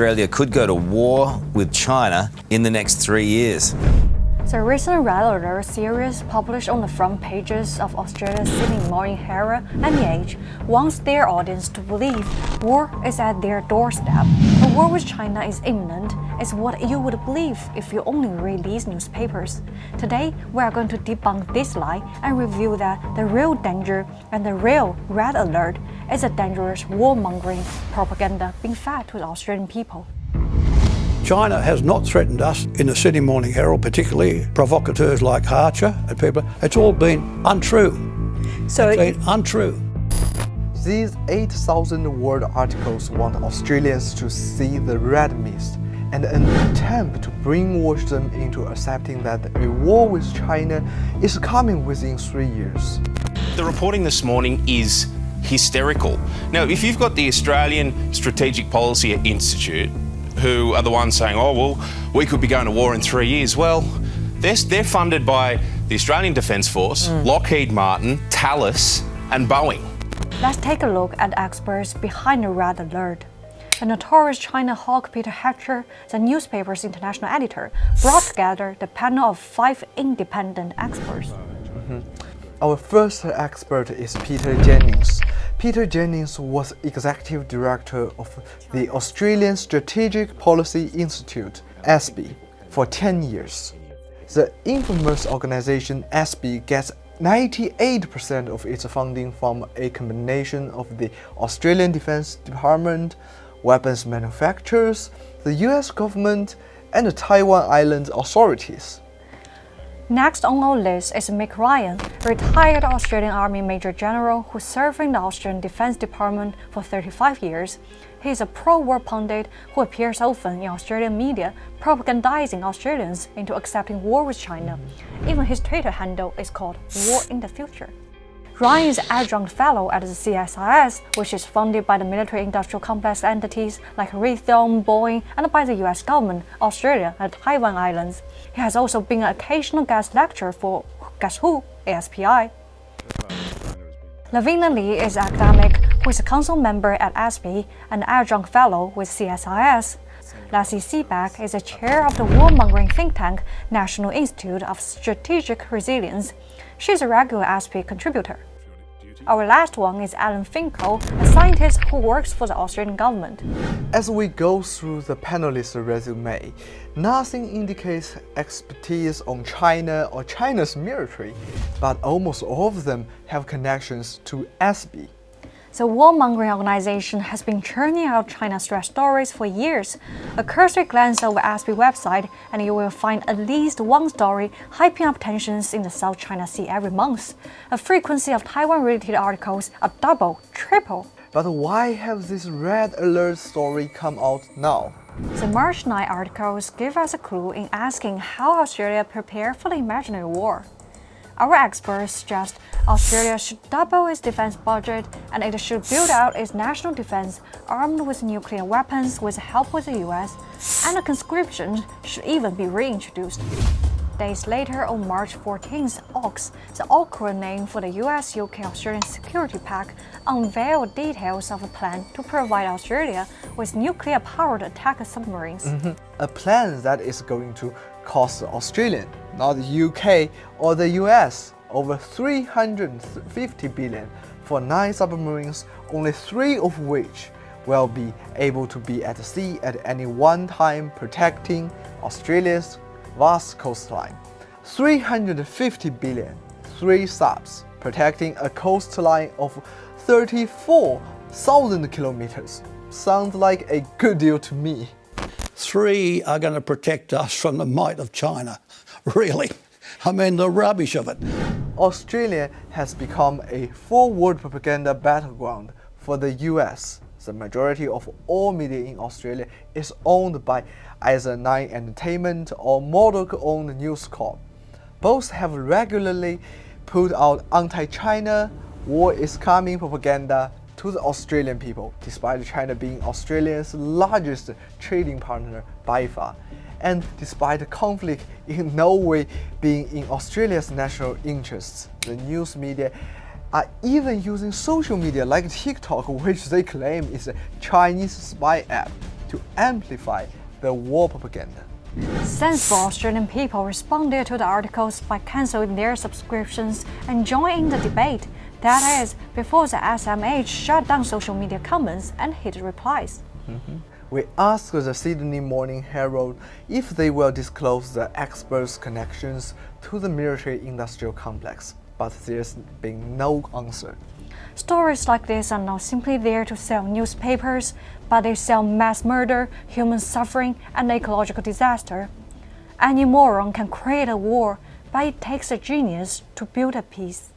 Australia could go to war with China in the next 3 years. The recent Red Alert series published on the front pages of Australia's Sydney Morning Herald and The Age wants their audience to believe war is at their doorstep. A war with China is imminent is what you would believe if you only read these newspapers. Today, we are going to debunk this lie and reveal that the real danger and the real Red Alert is a dangerous warmongering propaganda being fed to the Australian people. China has not threatened us in the Sydney Morning Herald, particularly provocateurs like Hartcher and people. It's all been untrue. It's been untrue. These 8,000 word articles want Australians to see the red mist and an attempt to brainwash them into accepting that a war with China is coming within 3 years. The reporting this morning is hysterical. Now, if you've got the Australian Strategic Policy Institute, who are the ones saying, oh, well, we could be going to war in 3 years. Well, they're funded by the Australian Defence Force, Lockheed Martin, Thales and Boeing. Let's take a look at experts behind the Red Alert. The notorious China hawk Peter Hartcher, the newspaper's international editor, brought together the panel of 5 independent experts. Our first expert is Peter Jennings. Peter Jennings was Executive Director of the Australian Strategic Policy Institute, ASPI, for 10 years. The infamous organization ASPI gets 98% of its funding from a combination of the Australian Defence Department, weapons manufacturers, the US government, and the Taiwan Islands authorities. Next on our list is Mick Ryan, a retired Australian Army Major General who served in the Australian Defence Department for 35 years. He is a pro-war pundit who appears often in Australian media, propagandizing Australians into accepting war with China. Even his Twitter handle is called War in the Future. Ryan is adjunct fellow at the CSIS, which is funded by the military-industrial complex entities like Raytheon, Boeing, and by the US government, Australia, and the Taiwan Islands. He has also been an occasional guest lecturer for, guess who, ASPI. Lavina Lee is an academic who is a council member at ASPI and adjunct fellow with CSIS. Lesley Seebeck is the chair of the warmongering think tank National Institute of Strategic Resilience. She is a regular ASPI contributor. Our last one is Alan Finkel, a scientist who works for the Australian government. As we go through the panelists' resume, nothing indicates expertise on China or China's military, but almost all of them have connections to ASPI. The warmongering organization has been churning out China's threat stories for years. A cursory glance over ASPI website and you will find at least one story hyping up tensions in the South China Sea every month. A frequency of Taiwan-related articles are double, triple. But why have this Red Alert story come out now? The March 9 articles give us a clue in asking how Australia prepared for the imaginary war. Our experts suggest Australia should double its defense budget and it should build out its national defense armed with nuclear weapons with help with the US, and the conscription should even be reintroduced. Days later, on March 14th, AUKUS, the awkward name for the US-UK-Australian Security Pact, unveiled details of a plan to provide Australia with nuclear-powered attack submarines. A plan that is going to cost Australia, not the UK or the US, over $350 billion for 9 submarines, only 3 of which will be able to be at sea at any one time, protecting Australia's vast coastline. $350 billion, 3 subs, protecting a coastline of 34,000 kilometers. Sounds like a good deal to me. 3 are going to protect us from the might of China. Really. I mean, the rubbish of it. Australia has become a forward propaganda battleground for the US. The majority of all media in Australia is owned by either Nine Entertainment or Murdoch-owned News Corp. Both have regularly put out anti-China, war is coming propaganda to the Australian people, despite China being Australia's largest trading partner by far, and despite the conflict in no way being in Australia's national interests. The news media are even using social media like TikTok, which they claim is a Chinese spy app, to amplify the war propaganda. Sensible Australian people responded to the articles by cancelling their subscriptions and joining the debate. That is, before the SMH shut down social media comments and hid replies. We asked the Sydney Morning Herald if they will disclose the experts' connections to the military-industrial complex, but there's been no answer. Stories like this are not simply there to sell newspapers, but they sell mass murder, human suffering, and ecological disaster. Any moron can create a war, but it takes a genius to build a peace.